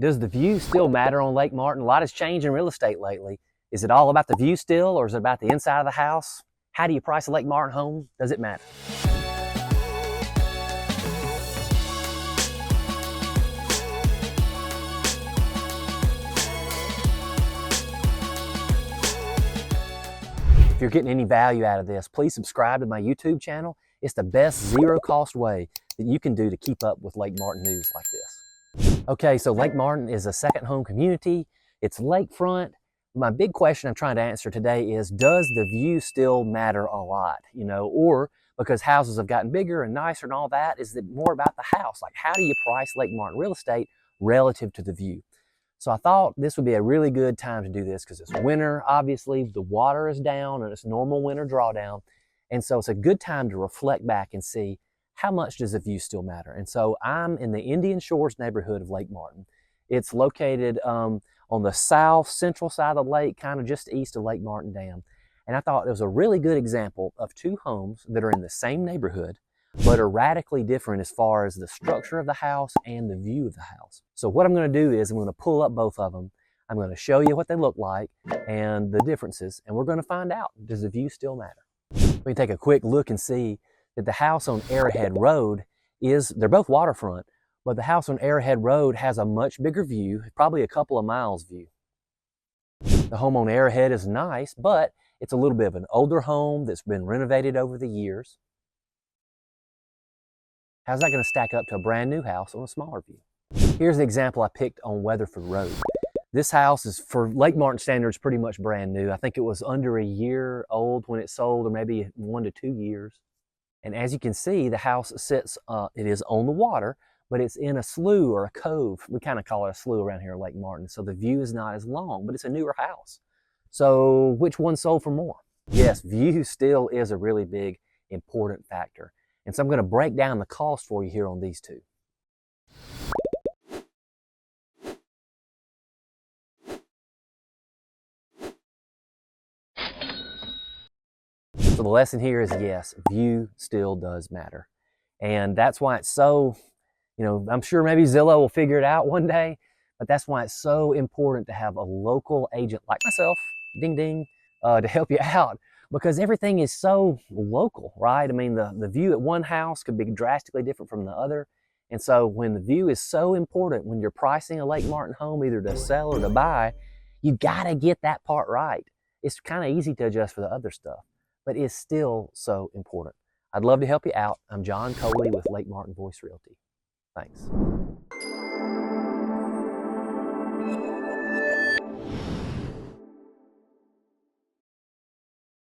Does the view still matter on Lake Martin? A lot has changed in real estate lately. Is it all about the view still, or is it about the inside of the house? How do you price a Lake Martin home? Does it matter? If you're getting any value out of this, please subscribe to my YouTube channel. It's the best zero-cost way that you can do to keep up with Lake Martin news like this. Okay, so Lake Martin is a second home community. It's lakefront. My big question I'm trying to answer today is, does the view still matter a lot? Or because houses have gotten bigger and nicer and all that, is it more about the house? Like, how do you price Lake Martin real estate relative to the view? So I thought this would be a really good time to do this because it's winter, obviously, the water is down and it's normal winter drawdown. And so it's a good time to reflect back and see, how much does the view still matter? And so I'm in the Indian Shores neighborhood of Lake Martin. It's located on the south central side of the lake, kind of just east of Lake Martin Dam. And I thought it was a really good example of two homes that are in the same neighborhood, but are radically different as far as the structure of the house and the view of the house. So what I'm going to do is I'm going to pull up both of them. I'm going to show you what they look like and the differences, and we're going to find out, does the view still matter? Let me take a quick look and see that the house on Arrowhead Road they're both waterfront, but the house on Arrowhead Road has a much bigger view, probably a couple of miles view. The home on Arrowhead is nice, but it's a little bit of an older home that's been renovated over the years. How's that going to stack up to a brand new house on a smaller view? Here's the example I picked on Weatherford Road. This house is, for Lake Martin standards, pretty much brand new. I think it was under a year old when it sold, or maybe 1 to 2 years. And as you can see, the house sits, it is on the water, but it's in a slough or a cove. We kind of call it a slough around here at Lake Martin. So the view is not as long, but it's a newer house. So which one sold for more? Yes, view still is a really big, important factor. And so I'm going to break down the cost for you here on these two. So the lesson here is, yes, view still does matter. And that's why it's so, I'm sure maybe Zillow will figure it out one day, but that's why it's so important to have a local agent like myself, ding ding, to help you out, because everything is so local, right? I mean, the view at one house could be drastically different from the other. And so when the view is so important, when you're pricing a Lake Martin home, either to sell or to buy, you gotta get that part right. It's kind of easy to adjust for the other stuff, but it's still so important. I'd love to help you out. I'm John Coley with Lake Martin Voice Realty. Thanks.